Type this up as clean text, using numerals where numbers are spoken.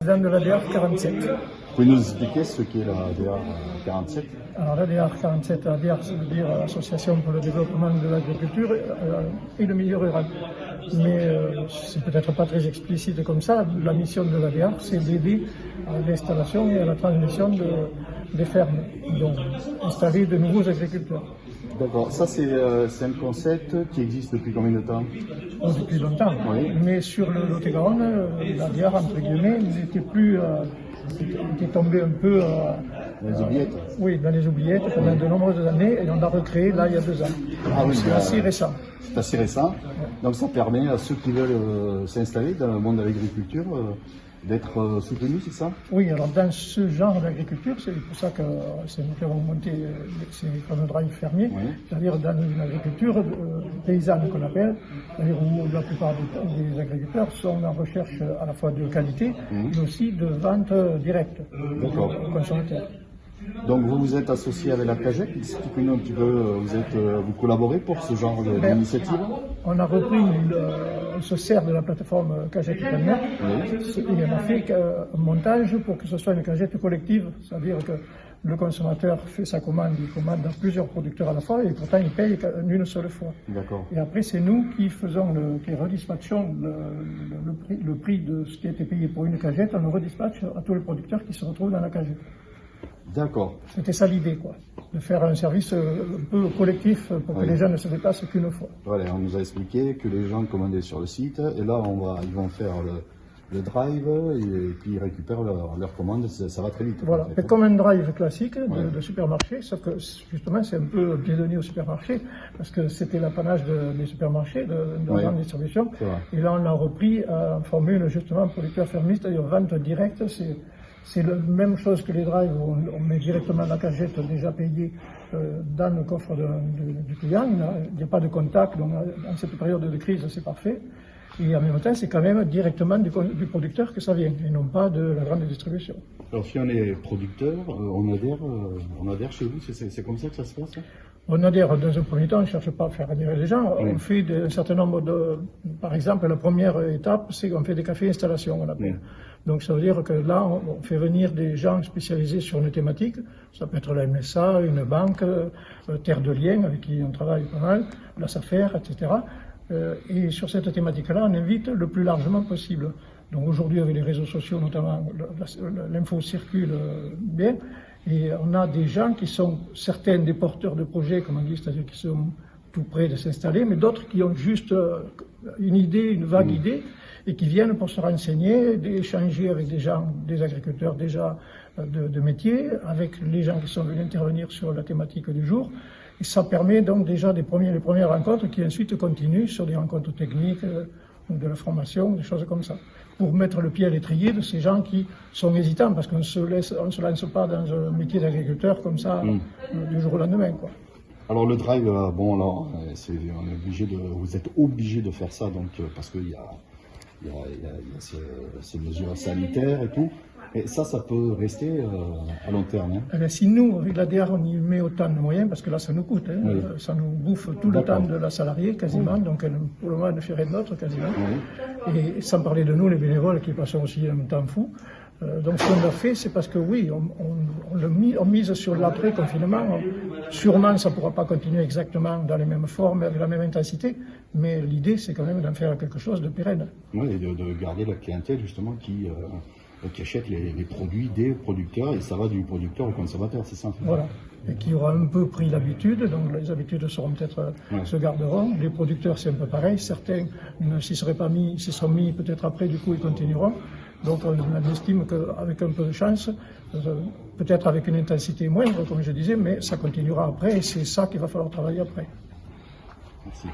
Président de l'ADR 47. Vous pouvez nous expliquer ce qu'est la ADR 47? Alors l'ADR 47, ADR, ça veut dire Association pour le développement de l'agriculture et le milieu rural. Mais c'est peut-être pas très explicite comme ça. La mission de l'ADR, c'est d'aider à l'installation et à la transmission des fermes, donc installer de nouveaux agriculteurs. D'accord, ça c'est un concept qui existe depuis combien de temps? Depuis longtemps, oui. Mais sur le Lot-et-Garonne, l'ADR, entre guillemets, n'était plus, était tombé un peu dans les oubliettes. Oui, dans les oubliettes pendant de nombreuses années, et on l'a recréé là il y a 2 ans. Ah oui, c'est assez récent. C'est assez récent, donc ça permet à ceux qui veulent s'installer dans le monde de l'agriculture d'être soutenus, c'est ça? Oui, alors dans ce genre d'agriculture, c'est pour ça que nous avons monté ces fameux drive fermiers, oui. C'est-à-dire dans une agriculture paysanne qu'on appelle, c'est-à-dire où la plupart des agriculteurs sont en recherche à la fois de qualité, mais aussi de vente directe aux consommateurs. Donc vous vous êtes associé avec la CAGEC, expliquez-nous un petit peu, vous collaborez pour ce genre d'initiative? On a repris, on se sert de la plateforme CAGEC Internet, et on a fait un montage pour que ce soit une CAGEC collective, c'est-à-dire que le consommateur fait sa commande, il commande à plusieurs producteurs à la fois, et pourtant il paye une seule fois. Et après c'est nous qui redispatchons le prix de ce qui a été payé pour une CAGEC, on le redispatche à tous les producteurs qui se retrouvent dans la CAGEC. D'accord. C'était ça l'idée, quoi, de faire un service un peu collectif pour que les gens ne se déplacent qu'une fois. Voilà, on nous a expliqué que les gens commandaient sur le site, et là ils vont faire le drive, et puis ils récupèrent leur commande, ça va très vite. Voilà, en fait. Comme un drive classique de supermarché, sauf que justement c'est un peu piétonné au supermarché, parce que c'était l'apanage des supermarchés, de la grande distribution, et là on a repris en formule justement producteur fermiste, c'est-à-dire vente directe. C'est la même chose que les drives, où on met directement la cagette déjà payée dans le coffre du client. Il n'y a pas de contact, donc dans cette période de crise, c'est parfait. Et en même temps, c'est quand même directement du producteur que ça vient, et non pas de la grande distribution. Alors si on est producteur, on adhère chez vous, c'est comme ça que ça se passe? On adhère dans un premier temps, on ne cherche pas à faire adhérer les gens. On fait un certain nombre Par exemple, la première étape, c'est qu'on fait des cafés installations, on appelle. Donc ça veut dire que là, on fait venir des gens spécialisés sur une thématique. Ça peut être la MSA, une banque, Terre de Liens, avec qui on travaille pas mal, la SAFER, etc. Et sur cette thématique-là, on invite le plus largement possible. Donc aujourd'hui, avec les réseaux sociaux notamment, l'info circule bien. Et on a des gens qui sont certains des porteurs de projets, comme on dit, c'est-à-dire qui sont tout près de s'installer, mais d'autres qui ont juste une idée, une vague idée, et qui viennent pour se renseigner, d'échanger avec des gens, des agriculteurs déjà de métier, avec les gens qui sont venus intervenir sur la thématique du jour. Et ça permet donc déjà les premières rencontres qui ensuite continuent sur des rencontres techniques, de la formation, des choses comme ça, pour mettre le pied à l'étrier de ces gens qui sont hésitants, parce qu'on ne se lance pas dans un métier d'agriculteur comme ça du jour au lendemain, quoi. Alors le drive, bon alors, vous êtes obligé de faire ça, donc parce qu'il y a ces mesures sanitaires et tout. Et ça peut rester à long terme. Hein. Si nous, avec l'ADR, on y met autant de moyens, parce que là, ça nous coûte. Hein, ça nous bouffe tout le temps de la salariée, quasiment. Donc, pour le moment, elle ne fait rien d'autre, quasiment. Et sans parler de nous, les bénévoles, qui passent aussi un temps fou. Donc, ce qu'on a fait, c'est parce que, oui, on mise sur l'après-confinement. Sûrement, ça ne pourra pas continuer exactement dans les mêmes formes, avec la même intensité. Mais l'idée, c'est quand même d'en faire quelque chose de pérenne. Oui, et de garder la clientèle, justement, qui achètent les produits des producteurs, et ça va du producteur au consommateur, c'est ça? Voilà, et qui aura un peu pris l'habitude, donc les habitudes seront peut-être, se garderont. Les producteurs, c'est un peu pareil, certains ne s'y sont mis peut-être après, du coup ils continueront. Donc on estime qu'avec un peu de chance, peut-être avec une intensité moindre, comme je disais, mais ça continuera après, et c'est ça qu'il va falloir travailler après. Merci.